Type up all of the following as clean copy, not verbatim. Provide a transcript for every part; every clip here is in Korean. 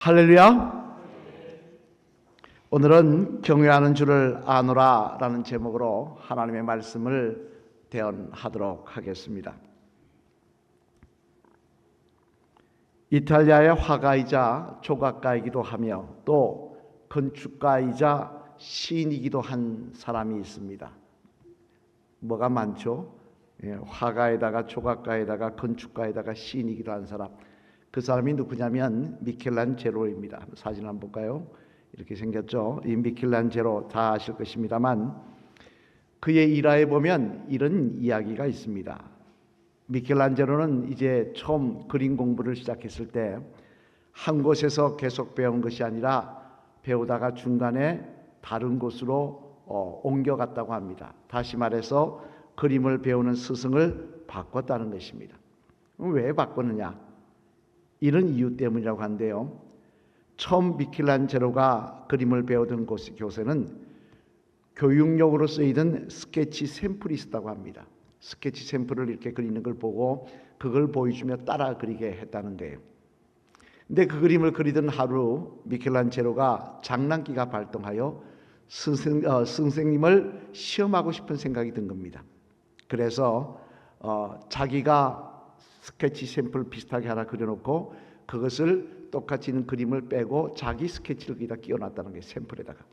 할렐루야. 오늘은 경외하는 주를 아노라 라는 제목으로 하나님의 말씀을 대언하도록 하겠습니다. 이탈리아의 화가이자 조각가이기도 하며 또 건축가이자 시인이기도 한 사람이 있습니다. 뭐가 많죠? 화가에다가 조각가에다가 건축가에다가 시인이기도 한 사람. 그 사람이 누구냐면 미켈란젤로입니다. 사진 한번 볼까요? 이렇게 생겼죠. 이 미켈란젤로 다 아실 것입니다만 그의 일화에 보면 이런 이야기가 있습니다. 미켈란젤로는 이제 처음 그림 공부를 시작했을 때 한 곳에서 계속 배운 것이 아니라 배우다가 중간에 다른 곳으로 옮겨갔다고 합니다. 다시 말해서 그림을 배우는 스승을 바꿨다는 것입니다. 왜 바꿨느냐? 이런 이유 때문이라고 하는데요. 처음 미켈란젤로가 그림을 배우던 교세는 교육용으로 쓰이던 스케치 샘플이 있었다고 합니다. 스케치 샘플을 이렇게 그리는 걸 보고 그걸 보여주며 따라 그리게 했다는 거예요. 근데 그 그림을 그리던 하루 미켈란젤로가 장난기가 발동하여 선생님을 시험하고 싶은 생각이 든 겁니다. 그래서 자기가 스케치 샘플 비슷하게 하나 그려놓고 그것을 똑같이 있는 그림을 빼고 자기 스케치를 거기다 끼워놨다는 게 샘플에다가.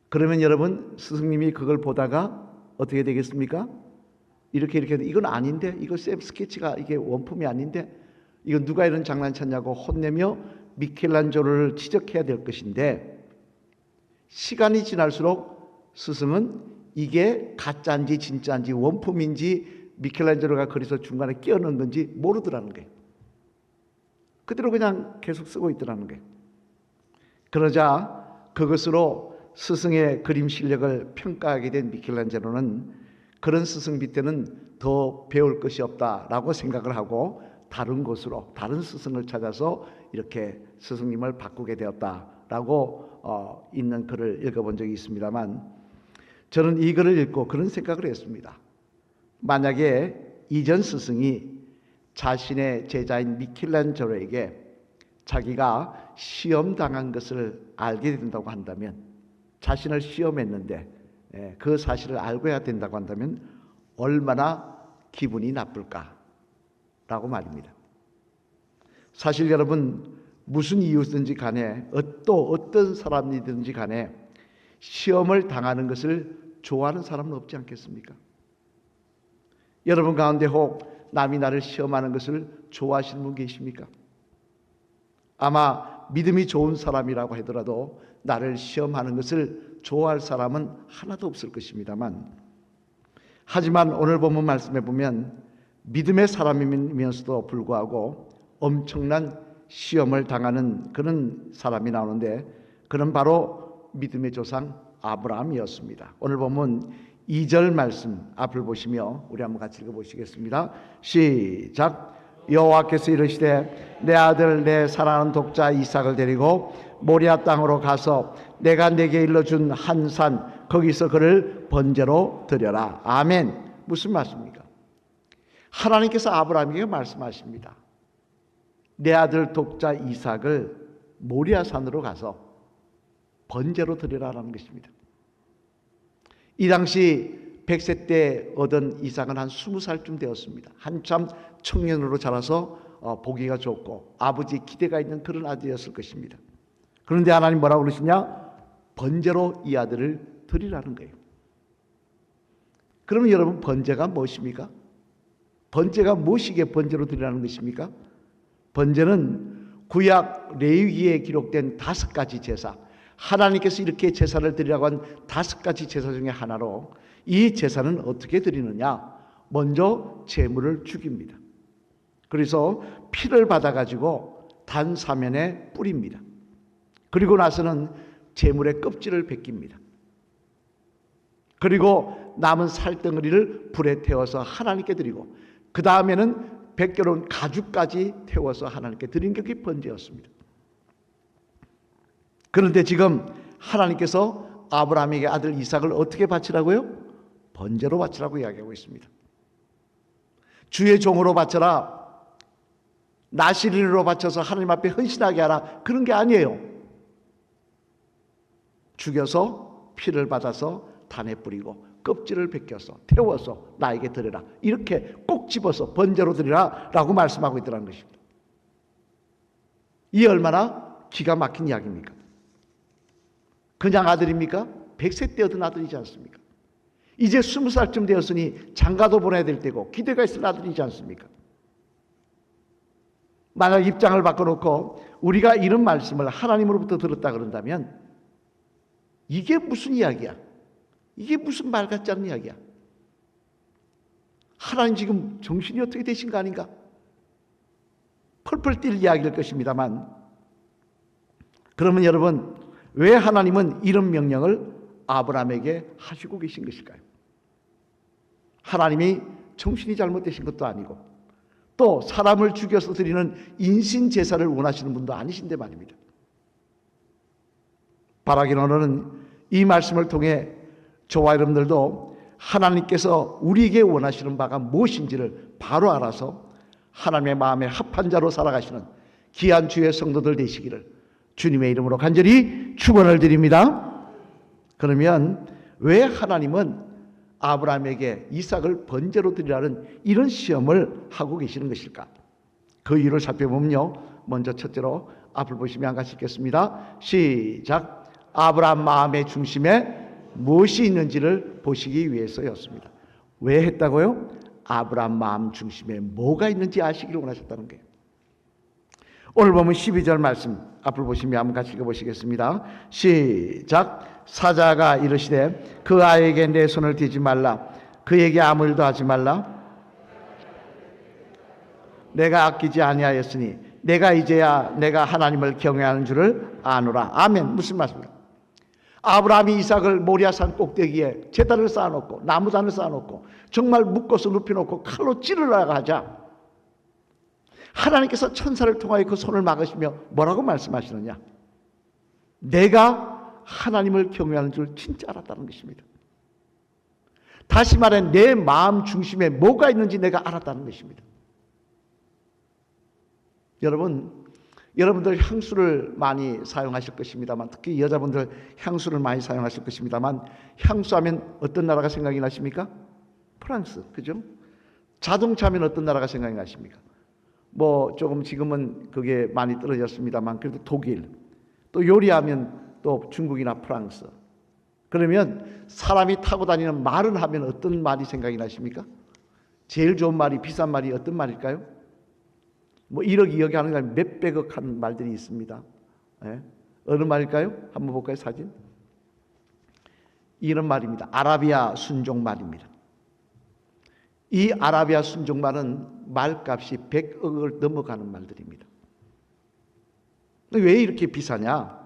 그러면 여러분 스승님이 그걸 보다가 어떻게 되겠습니까? 이렇게 이건 아닌데, 이거 스케치가 이게 원품이 아닌데, 이건 누가 이런 장난쳤냐고 혼내며 미켈란젤로를 지적해야 될 것인데, 시간이 지날수록 스승은 이게 가짜인지 진짜인지 원품인지 미켈란젤로가 그래서 중간에 끼워넣은 건지 모르더라는 거예요. 그대로 그냥 계속 쓰고 있더라는 거예요. 그러자 그것으로 스승의 그림 실력을 평가하게 된 미켈란젤로는 그런 스승 밑에는 더 배울 것이 없다라고 생각을 하고 다른 곳으로, 다른 스승을 찾아서 이렇게 스승님을 바꾸게 되었다라고 있는 글을 읽어본 적이 있습니다만, 저는 이 글을 읽고 그런 생각을 했습니다. 만약에 이전 스승이 자신의 제자인 미켈란젤로에게 자기가 시험당한 것을 알게 된다고 한다면, 자신을 시험했는데 그 사실을 알고 해야 된다고 한다면 얼마나 기분이 나쁠까라고 말입니다. 사실 여러분, 무슨 이유든지 간에 또 어떤 사람이든지 간에 시험을 당하는 것을 좋아하는 사람은 없지 않겠습니까? 여러분 가운데 혹 남이 나를 시험하는 것을 좋아하시는 분 계십니까? 아마 믿음이 좋은 사람이라고 하더라도 나를 시험하는 것을 좋아할 사람은 하나도 없을 것입니다만, 하지만 오늘 본문 말씀에 보면 믿음의 사람이면서도 불구하고 엄청난 시험을 당하는 그런 사람이 나오는데, 그는 바로 믿음의 조상 아브라함이었습니다. 오늘 보면 2절 말씀 앞을 보시며 우리 한번 같이 읽어보시겠습니다. 시작. 여호와께서 이르시되 내 아들 내 사랑하는 독자 이삭을 데리고 모리아 땅으로 가서 내가 내게 일러준 한 산 거기서 그를 번제로 드려라. 아멘. 무슨 말씀입니까? 하나님께서 아브라함에게 말씀하십니다. 내 아들 독자 이삭을 모리아 산으로 가서 번제로 드리라라는 것입니다. 이 당시 100세 때 얻은 이삭은 한 20살쯤 되었습니다. 한참 청년으로 자라서 보기가 좋고 아버지 기대가 있는 그런 아들이었을 것입니다. 그런데 하나님 뭐라고 그러시냐? 번제로 이 아들을 드리라는 거예요. 그러면 여러분, 번제가 무엇입니까? 번제가 무엇이기에 번제로 드리라는 것입니까? 번제는 구약 레위기에 기록된 5가지 제사, 하나님께서 이렇게 제사를 드리라고 한 5가지 제사 중에 하나로, 이 제사는 어떻게 드리느냐? 먼저 제물을 죽입니다. 그래서 피를 받아가지고 단 사면에 뿌립니다. 그리고 나서는 제물의 껍질을 벗깁니다. 그리고 남은 살덩어리를 불에 태워서 하나님께 드리고, 그 다음에는 벗겨놓은 가죽까지 태워서 하나님께 드린 게 번제였습니다. 그런데 지금 하나님께서 아브라함에게 아들 이삭을 어떻게 바치라고요? 번제로 바치라고 이야기하고 있습니다. 주의 종으로 바쳐라. 나시린으로 바쳐서 하나님 앞에 헌신하게 하라, 그런 게 아니에요. 죽여서 피를 받아서 단에 뿌리고 껍질을 벗겨서 태워서 나에게 드려라, 이렇게 꼭 집어서 번제로 드리라 라고 말씀하고 있더라는 것입니다. 이 얼마나 기가 막힌 이야기입니까? 그냥 아들입니까? 100세 때 얻은 아들이지 않습니까? 이제 20살쯤 되었으니 장가도 보내야 될 때고 기대가 있을 아들이지 않습니까? 만약 입장을 바꿔놓고 우리가 이런 말씀을 하나님으로부터 들었다 그런다면 이게 무슨 이야기야? 이게 무슨 말 같지 않은 이야기야? 하나님 지금 정신이 어떻게 되신 거 아닌가? 펄펄 뛸 이야기일 것입니다만, 그러면 여러분, 왜 하나님은 이런 명령을 아브라함에게 하시고 계신 것일까요? 하나님이 정신이 잘못되신 것도 아니고 또 사람을 죽여서 드리는 인신 제사를 원하시는 분도 아니신데 말입니다. 바라기로는 이 말씀을 통해 저와 여러분들도 하나님께서 우리에게 원하시는 바가 무엇인지를 바로 알아서 하나님의 마음에 합한 자로 살아가시는 귀한 주의 성도들 되시기를 주님의 이름으로 간절히 축원을 드립니다. 그러면 왜 하나님은 아브라함에게 이삭을 번제로 드리라는 이런 시험을 하고 계시는 것일까? 그 이유를 살펴보면요, 먼저 첫째로 앞을 보시면 같이 읽겠습니다. 시작. 아브라함 마음의 중심에 무엇이 있는지를 보시기 위해서였습니다. 왜 했다고요? 아브라함 마음 중심에 뭐가 있는지 아시기를 원하셨다는 거예요. 오늘 보면 12절 말씀 앞을 보시면 한번 같이 읽어보시겠습니다. 시작. 사자가 이르시되 그 아이에게 내 손을 대지 말라, 그에게 아무 일도 하지 말라. 내가 아끼지 아니하였으니 내가 이제야 내가 하나님을 경외하는 줄을 아노라. 아멘. 무슨 말씀입니까? 아브라함이 이삭을 모리아산 꼭대기에 제단을 쌓아놓고 나무단을 쌓아놓고 정말 묶어서 눕혀놓고 칼로 찌르라고 하자 하나님께서 천사를 통하여 그 손을 막으시며 뭐라고 말씀하시느냐? 내가 하나님을 경외하는 줄 진짜 알았다는 것입니다. 다시 말해 내 마음 중심에 뭐가 있는지 내가 알았다는 것입니다. 여러분들 향수를 많이 사용하실 것입니다만, 특히 여자분들 향수를 많이 사용하실 것입니다만, 향수하면 어떤 나라가 생각이 나십니까? 프랑스, 그죠? 자동차하면 어떤 나라가 생각이 나십니까? 뭐 조금 지금은 그게 많이 떨어졌습니다만 그래도 독일, 또 요리하면 또 중국이나 프랑스. 그러면 사람이 타고 다니는 말을 하면 어떤 말이 생각이 나십니까? 제일 좋은 말이, 비싼 말이 어떤 말일까요? 뭐 1억, 2억이 하는 게 몇백억 하는 말들이 있습니다. 예? 어느 말일까요? 한번 볼까요? 사진. 이런 말입니다. 아라비아 순종 말입니다. 이 아라비아 순종 말은 말값이 100억을 넘어가는 말들입니다. 왜 이렇게 비싸냐?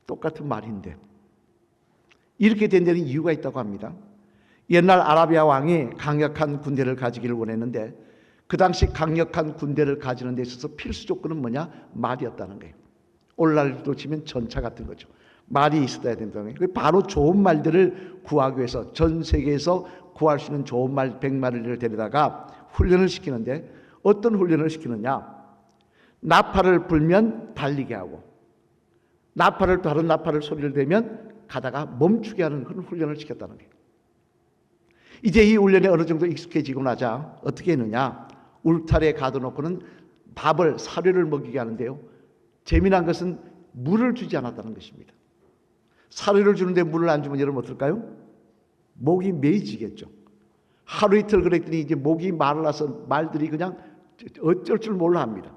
똑같은 말인데. 이렇게 된 데는 이유가 있다고 합니다. 옛날 아라비아 왕이 강력한 군대를 가지기를 원했는데 그 당시 강력한 군대를 가지는 데 있어서 필수 조건은 뭐냐? 말이었다는 거예요. 오늘날로 치면 전차 같은 거죠. 말이 있어야 된다는 거예요. 바로 좋은 말들을 구하기 위해서 전 세계에서 구할 수 있는 좋은 말 100마리를 데려다가 훈련을 시키는데 어떤 훈련을 시키느냐? 나팔을 불면 달리게 하고 다른 나팔을 소리를 내면 가다가 멈추게 하는 그런 훈련을 시켰다는 거예요. 이제 이 훈련에 어느 정도 익숙해지고 나자 어떻게 했느냐? 울타리에 가둬놓고는 밥을, 사료를 먹이게 하는데요, 재미난 것은 물을 주지 않았다는 것입니다. 사료를 주는데 물을 안 주면 여러분 어떨까요? 목이 메이지겠죠. 하루 이틀 그랬더니 이제 목이 말라서 말들이 그냥 어쩔 줄 몰라 합니다.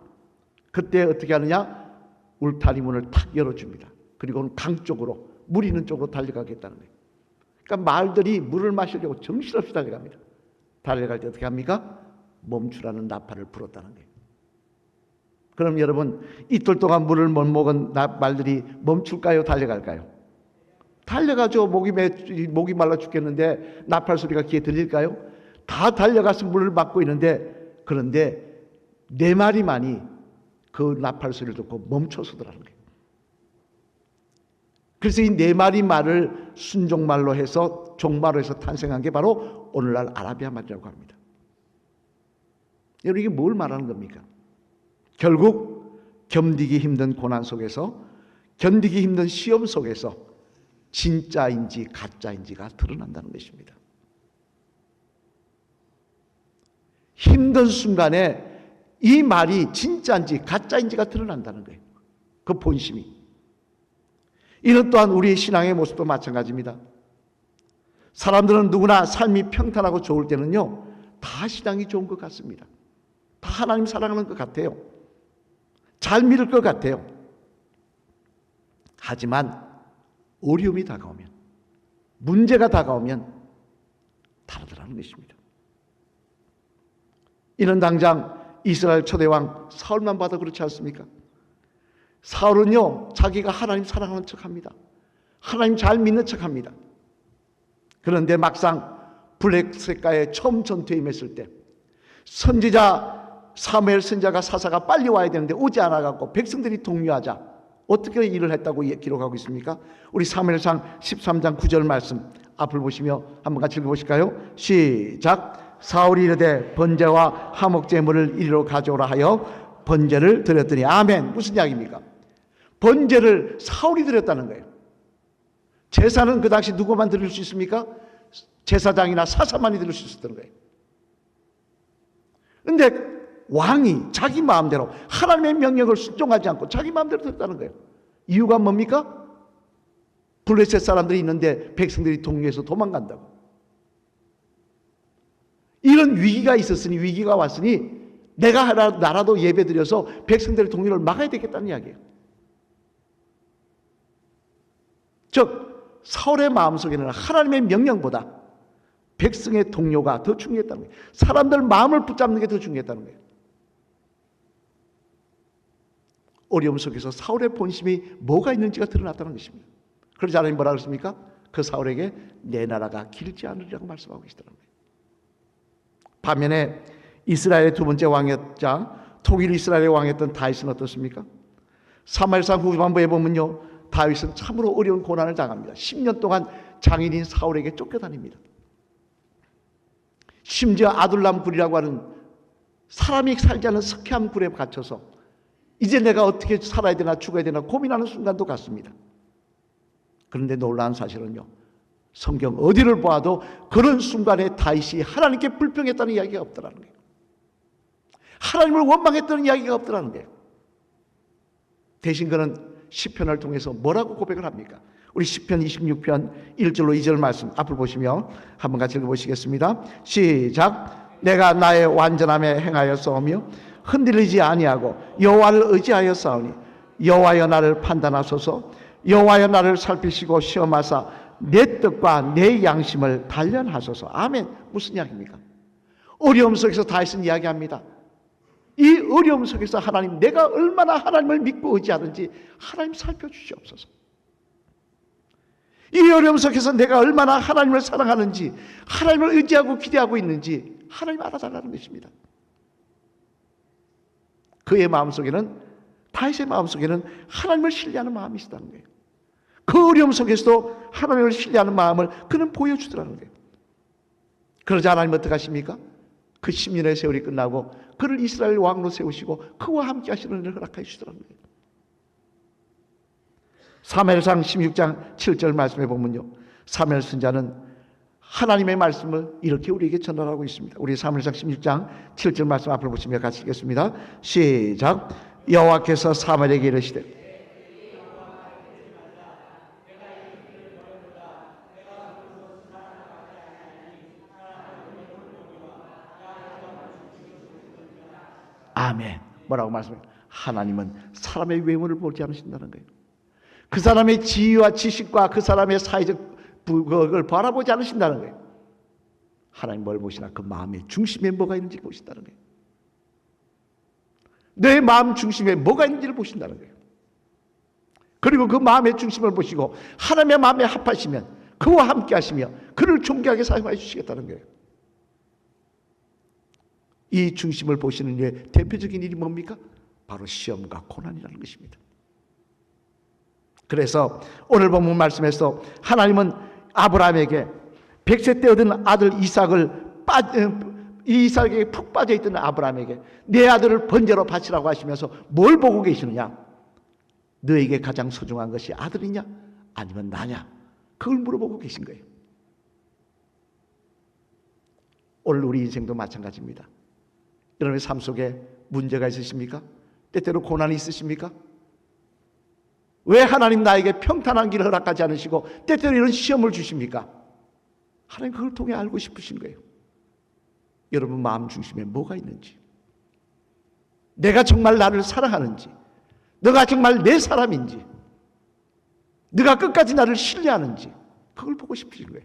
그때 어떻게 하느냐? 울타리 문을 탁 열어줍니다. 그리고는 강 쪽으로, 물 있는 쪽으로 달려가겠다는 거예요. 그러니까 말들이 물을 마시려고 정신없이 달려갑니다. 달려갈 때 어떻게 합니까? 멈추라는 나팔을 불었다는 거예요. 그럼 여러분, 이틀 동안 물을 못 먹은 말들이 멈출까요? 달려갈까요? 달려가죠. 목이 말라 죽겠는데 나팔 소리가 귀에 들릴까요? 다 달려가서 물을 맞고 있는데, 그런데 네 마리만이 그 나팔 소리를 듣고 멈춰서더라는 거예요. 그래서 이 네 마리 말을 순종말로 해서 종말로 해서 탄생한 게 바로 오늘날 아라비아 말이라고 합니다. 여러분, 이게 뭘 말하는 겁니까? 결국 견디기 힘든 고난 속에서, 견디기 힘든 시험 속에서 진짜인지 가짜인지가 드러난다는 것입니다. 힘든 순간에 이 말이 진짜인지 가짜인지가 드러난다는 거예요. 그 본심이. 이는 또한 우리의 신앙의 모습도 마찬가지입니다. 사람들은 누구나 삶이 평탄하고 좋을 때는요, 다 신앙이 좋은 것 같습니다. 다 하나님 사랑하는 것 같아요. 잘 믿을 것 같아요. 하지만 어려움이 다가오면, 문제가 다가오면 다르더라는 것입니다. 이는 당장 이스라엘 초대왕 사울만 봐도 그렇지 않습니까? 사울은요, 자기가 하나님 사랑하는 척합니다. 하나님 잘 믿는 척합니다. 그런데 막상 블레셋과의 처음 전투에 임했을 때 선지자 사무엘 선지자가 사사가 빨리 와야 되는데 오지 않아갖고 백성들이 동요하자 어떻게 일을 했다고 기록하고 있습니까? 우리 사무엘상 13장 9절 말씀 앞을 보시며 한번 같이 읽어보실까요? 시작. 사울이 이르되 번제와 화목제물을 이리로 가져오라 하여 번제를 드렸더니, 아멘. 무슨 이야기입니까? 번제를 사울이 드렸다는 거예요. 제사는 그 당시 누구만 드릴 수 있습니까? 제사장이나 사사만이 드릴 수 있었던 거예요. 그런데 왕이 자기 마음대로 하나님의 명령을 순종하지 않고 자기 마음대로 드렸다는 거예요. 이유가 뭡니까? 블레셋 사람들이 있는데 백성들이 동요해서 도망간다고. 이런 위기가 있었으니, 위기가 왔으니 내가 나라도 예배드려서 백성들의 동요를 막아야 되겠다는 이야기예요. 즉 사울의 마음속에는 하나님의 명령보다 백성의 동요가 더 중요했다는 거예요. 사람들 마음을 붙잡는 게 더 중요했다는 거예요. 어려움 속에서 사울의 본심이 뭐가 있는지가 드러났다는 것입니다. 그러자 하나님 뭐라 그랬습니까? 그 사울에게 내 나라가 길지 않으리라고 말씀하고 계시더라고요. 반면에 이스라엘의 두 번째 왕이었자 통일 이스라엘의 왕이었던 다윗은 어떻습니까? 사무엘상 후반부에 보면요, 다윗은 참으로 어려운 고난을 당합니다. 10년 동안 장인인 사울에게 쫓겨다닙니다. 심지어 아둘람 굴이라고 하는 사람이 살지 않는 석회암 굴에 갇혀서 이제 내가 어떻게 살아야 되나 죽어야 되나 고민하는 순간도 갔습니다. 그런데 놀라운 사실은요, 성경 어디를 보아도 그런 순간에 다윗이 하나님께 불평했다는 이야기가 없더라는 거예요. 하나님을 원망했다는 이야기가 없더라는 거예요. 대신 그는 시편을 통해서 뭐라고 고백을 합니까? 우리 시편 26편 1절로 2절 말씀 앞을 보시며 한번 같이 읽어보시겠습니다. 시작. 내가 나의 완전함에 행하였사오며 흔들리지 아니하고 여호와를 의지하여 싸우니 여호와여 나를 판단하소서. 여호와여 나를 살피시고 시험하사 내 뜻과 내 양심을 단련하소서. 아멘. 무슨 이야기입니까? 어려움 속에서 다윗은 이야기합니다. 이 어려움 속에서 하나님, 내가 얼마나 하나님을 믿고 의지하는지 하나님 살펴주시옵소서. 이 어려움 속에서 내가 얼마나 하나님을 사랑하는지, 하나님을 의지하고 기대하고 있는지 하나님 알아달라는 것입니다. 그의 마음속에는, 다윗의 마음속에는 하나님을 신뢰하는 마음이 있었다는 거예요. 그 어려움 속에서도 하나님을 신뢰하는 마음을 그는 보여주더라는 거예요. 그러자 하나님 어떻게 하십니까? 그 10년의 세월이 끝나고 그를 이스라엘 왕으로 세우시고 그와 함께 하시는 일을 허락해 주시더라는 거예요. 사무엘상 16장 7절 말씀에 보면요, 사무엘 선지자는 하나님의 말씀을 이렇게 우리에게 전달하고 있습니다. 우리 사무엘상 16장 7절 말씀 앞을 보시며 같이 읽겠습니다. 시작. 여호와께서 사무엘에게 이르시되, 아멘. 뭐라고 말씀해요? 하나님은 사람의 외모를 보지 않으신다는 거예요. 그 사람의 지위와 지식과 그 사람의 사회적 그걸 바라보지 않으신다는 거예요. 하나님 뭘 보시나? 그 마음의 중심에 뭐가 있는지 보신다는 거예요. 내 마음 중심에 뭐가 있는지를 보신다는 거예요. 그리고 그 마음의 중심을 보시고 하나님의 마음에 합하시면 그와 함께 하시며 그를 존귀하게 사용하여 주시겠다는 거예요. 이 중심을 보시는 일의 대표적인 일이 뭡니까? 바로 시험과 고난이라는 것입니다. 그래서 오늘 본문 말씀에서 하나님은 아브라함에게 100세 때 얻은 아들 이삭을 이삭에게 푹 빠져있던 아브라함에게 내 아들을 번제로 바치라고 하시면서 뭘 보고 계시느냐? 너에게 가장 소중한 것이 아들이냐? 아니면 나냐? 그걸 물어보고 계신 거예요. 오늘 우리 인생도 마찬가지입니다. 여러분의 삶 속에 문제가 있으십니까? 때때로 고난이 있으십니까? 왜 하나님 나에게 평탄한 길을 허락하지 않으시고 때때로 이런 시험을 주십니까? 하나님 그걸 통해 알고 싶으신 거예요. 여러분 마음 중심에 뭐가 있는지, 내가 정말 나를 사랑하는지, 너가 정말 내 사람인지, 네가 끝까지 나를 신뢰하는지 그걸 보고 싶으신 거예요.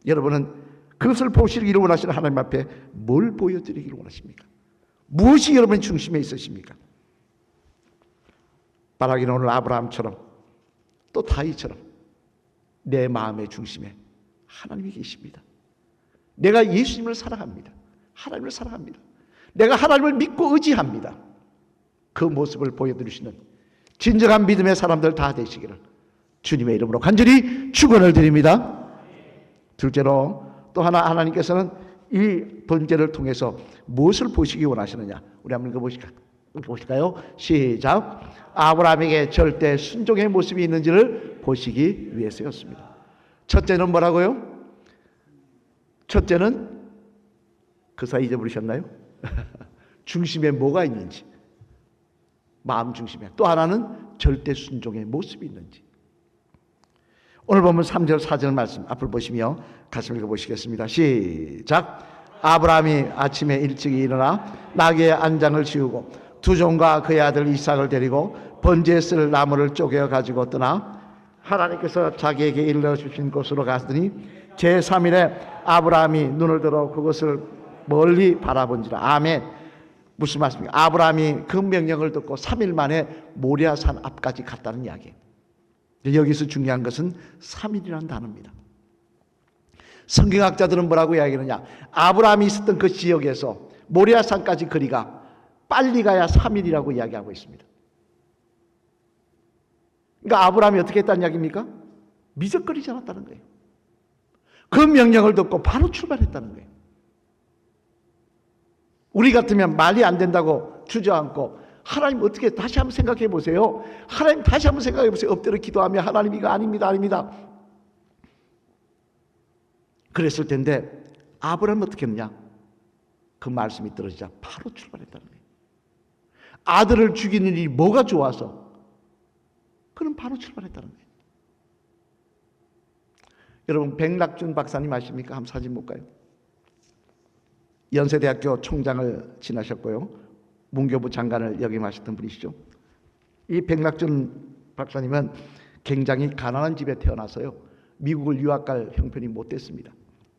여러분은 그것을 보시기를 원하시는 하나님 앞에 뭘 보여드리기를 원하십니까? 무엇이 여러분의 중심에 있으십니까? 바라기는 오늘 아브라함처럼 또 다윗처럼 내 마음의 중심에 하나님이 계십니다. 내가 예수님을 사랑합니다. 하나님을 사랑합니다. 내가 하나님을 믿고 의지합니다. 그 모습을 보여드리시는 진정한 믿음의 사람들 다 되시기를 주님의 이름으로 간절히 축원을 드립니다. 둘째로 또 하나, 하나님께서는 이 번제를 통해서 무엇을 보시기 원하시느냐? 우리 한번 읽어보실까요? 시작. 아브라함에게 절대 순종의 모습이 있는지를 보시기 위해서였습니다. 첫째는 뭐라고요? 첫째는 그 사이 잊어버리셨나요? 중심에 뭐가 있는지, 마음 중심에. 또 하나는 절대 순종의 모습이 있는지. 오늘 보면 3절 4절 말씀 앞을 보시며 같이 읽어보시겠습니다. 시작. 아브라함이 아침에 일찍 일어나 나귀의 안장을 지우고 두 종과 그의 아들 이삭을 데리고 번제에 쓸 나무를 쪼개어 가지고 떠나 하나님께서 자기에게 일러주신 곳으로 갔더니 제3일에 아브라함이 눈을 들어 그것을 멀리 바라본지라. 아멘. 무슨 말씀입니까? 아브라함이 그 명령을 듣고 3일 만에 모리아산 앞까지 갔다는 이야기예요. 여기서 중요한 것은 3일이라는 단어입니다. 성경학자들은 뭐라고 이야기하느냐? 아브라함이 있었던 그 지역에서 모리아산까지 거리가 빨리 가야 3일이라고 이야기하고 있습니다. 그러니까 아브라함이 어떻게 했다는 이야기입니까? 미적거리지 않았다는 거예요. 그 명령을 듣고 바로 출발했다는 거예요. 우리 같으면 말이 안 된다고 주저앉고 하나님 어떻게 다시 한번 생각해 보세요. 하나님 다시 한번 생각해 보세요. 엎드려 기도하며 하나님 이거 아닙니다. 아닙니다. 그랬을 텐데 아브라함은 어떻게 했느냐? 그 말씀이 떨어지자 바로 출발했다는 거예요. 아들을 죽이는 일이 뭐가 좋아서 그는 바로 출발했다는 거예요. 여러분 백낙준 박사님 아십니까? 한번 사진 볼까요? 연세대학교 총장을 지나셨고요. 문교부 장관을 역임하셨던 분이시죠. 이 백낙준 박사님은 굉장히 가난한 집에 태어나서요. 미국을 유학 갈 형편이 못 됐습니다.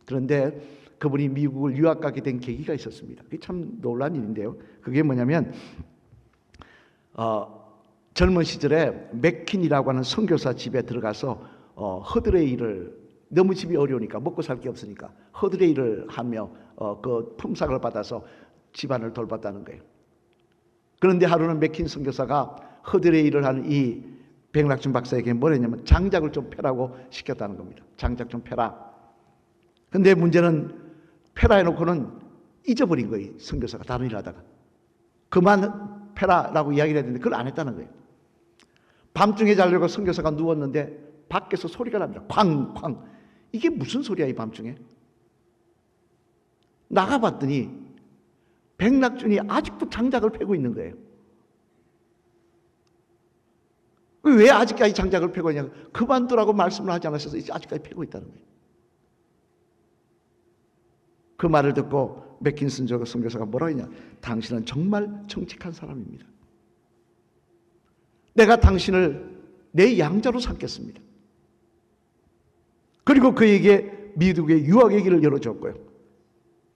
그런데 그분이 미국을 유학 가게 된 계기가 있었습니다. 그게 참 놀라운 일인데요. 그게 뭐냐면 젊은 시절에 맥킨이라고 하는 선교사 집에 들어가서 허드레 일을 너무 집이 어려우니까 먹고 살 게 없으니까 허드레 일을 하며 그 품삯을 받아서 집안을 돌봤다는 거예요. 그런데 하루는 맥킨 선교사가 허드레 일을 하는 이 백낙준 박사에게 뭘 했냐면 장작을 좀 펴라고 시켰다는 겁니다. 장작 좀 펴라. 근데 문제는 펴라 해놓고는 잊어버린 거예요. 선교사가 다른 일을 하다가. 그만 펴라라고 이야기를 했는데 그걸 안 했다는 거예요. 밤중에 자려고 선교사가 누웠는데 밖에서 소리가 납니다. 쾅쾅. 이게 무슨 소리야 이 밤중에? 나가봤더니 백낙준이 아직도 장작을 펴고 있는 거예요. 왜 아직까지 장작을 펴고 있냐고. 그만두라고 말씀을 하지 않으셔서 아직까지 펴고 있다는 거예요. 그 말을 듣고 맥킨슨 선교사가 뭐라고 했냐. 당신은 정말 정직한 사람입니다. 내가 당신을 내 양자로 삼겠습니다. 그리고 그에게 미국의 유학의 길을 열어줬고요.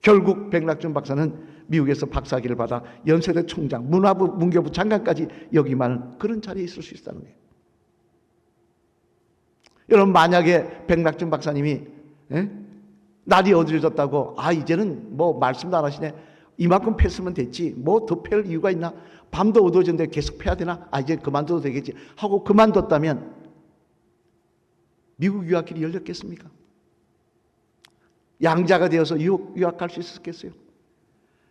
결국 백낙준 박사는 미국에서 박사학위를 받아 연세대 총장, 문화부, 문교부 장관까지 여기만 그런 자리에 있을 수 있다는 거예요. 여러분 만약에 백낙준 박사님이 날이 어두워졌다고 이제는 뭐 말씀도 안 하시네. 이만큼 폈으면 됐지. 뭐 더 펼 이유가 있나? 밤도 어두워졌는데 계속 펴야 되나? 이제 그만둬도 되겠지. 하고 그만뒀다면 미국 유학길이 열렸겠습니까? 양자가 되어서 유학할 수 있었겠어요?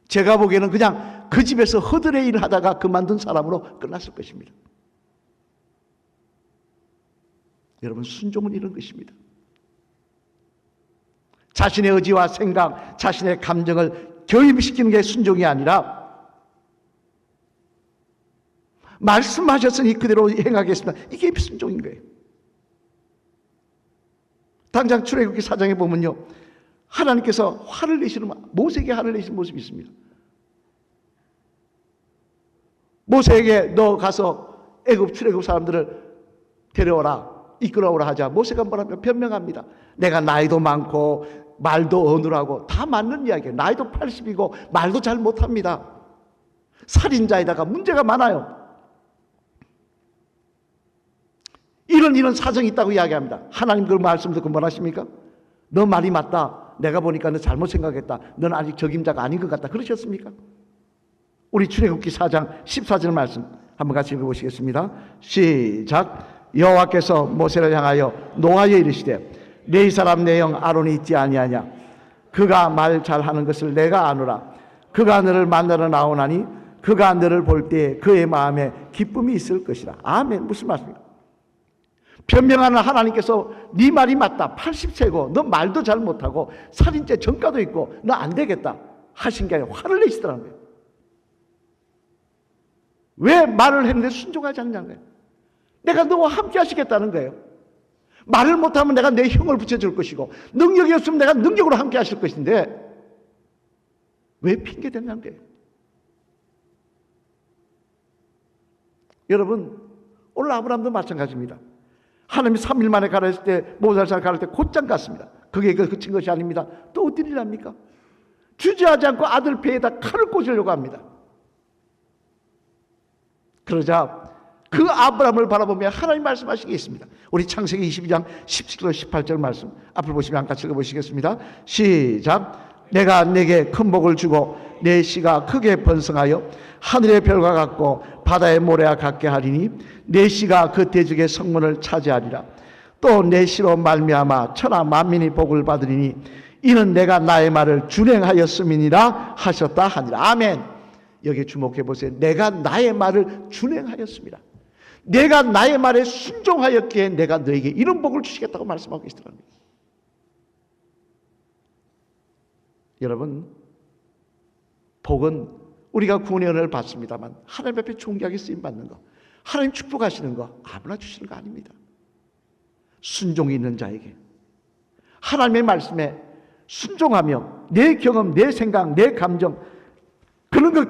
제가 보기에는 그냥 그 집에서 허드레 일을 하다가 그만둔 사람으로 끝났을 것입니다. 여러분, 순종은 이런 것입니다. 자신의 의지와 생각, 자신의 감정을 교입시키는 게 순종이 아니라 말씀하셨으니 그대로 행하겠습니다. 이게 순종인 거예요. 당장 출애굽기 4장에 보면요, 하나님께서 화를 내시는, 모세에게 화를 내시는 모습이 있습니다. 모세에게 너 가서 출애굽 사람들을 데려오라, 이끌어오라 하자. 모세가 뭐라며 변명합니다. 내가 나이도 많고 말도 어눌하고, 다 맞는 이야기예요. 나이도 80이고 말도 잘 못합니다. 살인자에다가 문제가 많아요. 이런 사정이 있다고 이야기합니다. 하나님 그 말씀 듣고 뭘 하십니까? 너 말이 맞다. 내가 보니까 너 잘못 생각했다. 너는 아직 적임자가 아닌 것 같다. 그러셨습니까? 우리 출애굽기 4장 14절 말씀 한번 같이 읽어보시겠습니다. 시작. 여호와께서 모세를 향하여 노하여 이르시되 내 사람 내 형 아론이 있지 아니하냐. 그가 말 잘하는 것을 내가 아노라. 그가 너를 만나러 나오나니 그가 너를 볼 때 그의 마음에 기쁨이 있을 것이라. 아멘. 무슨 말씀입니까? 변명하는 하나님께서 네 말이 맞다. 80세고 너 말도 잘 못하고 살인죄 전과도 있고 너 안 되겠다 하신 게 아니라 화를 내시더라는 거예요. 왜 말을 했는데 순종하지 않냐는 거예요. 내가 너와 함께 하시겠다는 거예요. 말을 못하면 내가 내 형을 붙여줄 것이고 능력이 없으면 내가 능력으로 함께 하실 것인데 왜 핑계대냐는 거예요. 여러분, 오늘 아브라함도 마찬가지입니다. 하나님이 3일 만에 가라 했을 때, 모살산 가라 했을 때 곧장 갔습니다. 그게 그친 것이 아닙니다. 또 어떤 일을 합니까? 주저하지 않고 아들 배에다 칼을 꽂으려고 합니다. 그러자 그 아브라함을 바라보며 하나님 말씀하신 게 있습니다. 우리 창세기 22장 17절 18절 말씀 앞을 보시면 같이 읽어보시겠습니다. 시작. 내가 내게 큰 복을 주고 내 씨가 크게 번성하여 하늘의 별과 같고 바다의 모래와 같게 하리니 내 씨가 그 대적의 성문을 차지하리라. 또 내 씨로 말미암아 천하 만민이 복을 받으리니 이는 내가 나의 말을 준행하였음이니라 하셨다 하니라. 아멘. 여기 주목해 보세요. 내가 나의 말을 준행하였습니다. 내가 나의 말에 순종하였기에 내가 너에게 이런 복을 주시겠다고 말씀하고 계시더라고요. 여러분, 복은 우리가 구원의 은혜를 받습니다만 하나님 앞에 존귀하게 쓰임받는 거, 하나님 축복하시는 거 아무나 주시는 거 아닙니다. 순종이 있는 자에게 하나님의 말씀에 순종하며 내 경험, 내 생각, 내 감정 그런 거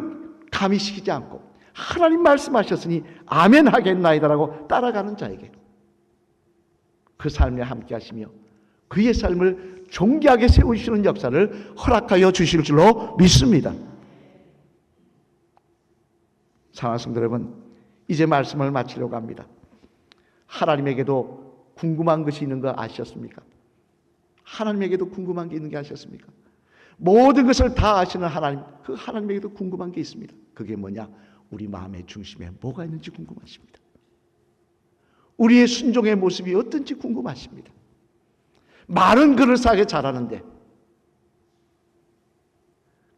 가미시키지 않고 하나님 말씀하셨으니 아멘 하겠나이다라고 따라가는 자에게 그 삶에 함께 하시며 그의 삶을 존귀하게 세우시는 역사를 허락하여 주실 줄로 믿습니다. 사랑하는 성도 여러분, 이제 말씀을 마치려고 합니다. 하나님에게도 궁금한 것이 있는 거 아셨습니까? 하나님에게도 궁금한 게 있는 게 아셨습니까? 모든 것을 다 아시는 하나님, 그 하나님에게도 궁금한 게 있습니다. 그게 뭐냐? 우리 마음의 중심에 뭐가 있는지 궁금하십니다. 우리의 순종의 모습이 어떤지 궁금하십니다. 말은 그럴싸하게 잘하는데,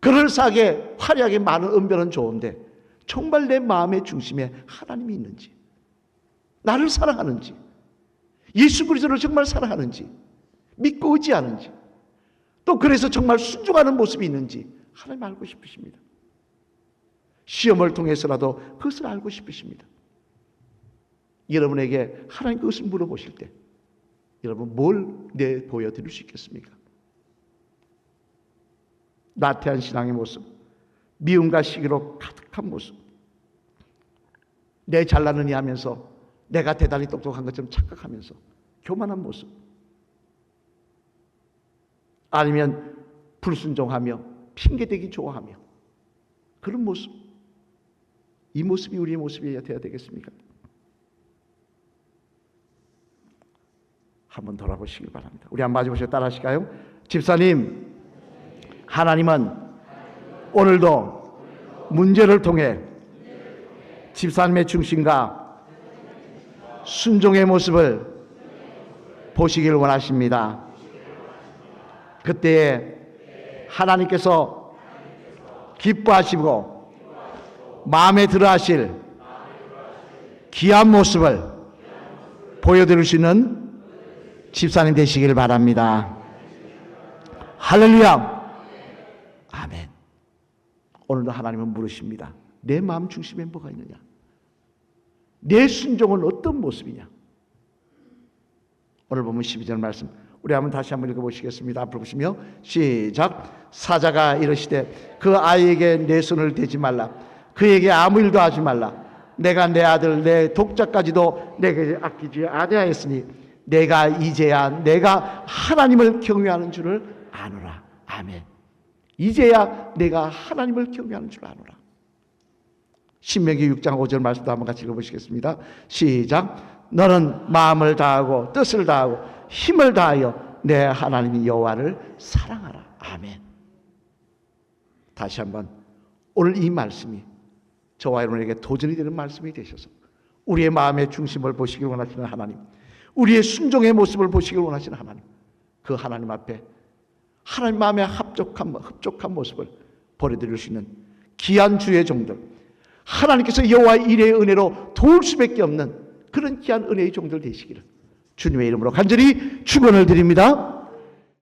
그럴싸하게 화려하게 많은 언변은 좋은데 정말 내 마음의 중심에 하나님이 있는지, 나를 사랑하는지, 예수 그리스도를 정말 사랑하는지, 믿고 의지하는지, 또 그래서 정말 순종하는 모습이 있는지 하나님 알고 싶으십니다. 시험을 통해서라도 그것을 알고 싶으십니다. 여러분에게 하나님 그것을 물어보실 때 여러분 뭘 보여드릴 수 있겠습니까? 나태한 신앙의 모습, 미움과 시기로 가득한 모습, 내 잘나느니 하면서 내가 대단히 똑똑한 것처럼 착각하면서 교만한 모습, 아니면 불순종하며 핑계대기 좋아하며 그런 모습, 이 모습이 우리의 모습이 되어야 되겠습니까? 한번 돌아보시길 바랍니다. 우리 한번 마주보시고 따라 하실까요? 집사님, 하나님은 오늘도 문제를 통해 집사님의 중심과 순종의 모습을 보시길 원하십니다. 그때에 하나님께서 기뻐하시고 마음에 들어하실 귀한 모습을 보여드릴 수 있는 집사님 되시길 바랍니다. 할렐루야. 아멘. 오늘도 하나님은 물으십니다. 내 마음 중심에 뭐가 있느냐? 내 순종은 어떤 모습이냐? 오늘 보면 12절 말씀 우리 한번 다시 한번 읽어보시겠습니다. 앞으로 보시며 시작. 사자가 이르시되 그 아이에게 내 손을 대지 말라. 그에게 아무 일도 하지 말라. 내가 내 아들 내 독자까지도 내게 아끼지 아니하였으니 내가 이제야 내가 하나님을 경외하는 줄을 아노라. 아멘. 이제야 내가 하나님을 경외하는 줄 아노라. 신명기 6장 5절 말씀도 한번 같이 읽어보시겠습니다. 시작. 너는 마음을 다하고 뜻을 다하고 힘을 다하여 내 하나님 여호와를 사랑하라. 아멘. 다시 한번 오늘 이 말씀이 저와 여러분에게 도전이 되는 말씀이 되셔서 우리의 마음의 중심을 보시길 원하시는 하나님, 우리의 순종의 모습을 보시길 원하시는 하나님, 그 하나님 앞에 하나님 마음에 흡족한 모습을 보여드릴 수 있는 귀한 주의 종들, 하나님께서 여호와의 일의 은혜로 도울 수밖에 없는 그런 귀한 은혜의 종들 되시기를 주님의 이름으로 간절히 축원을 드립니다.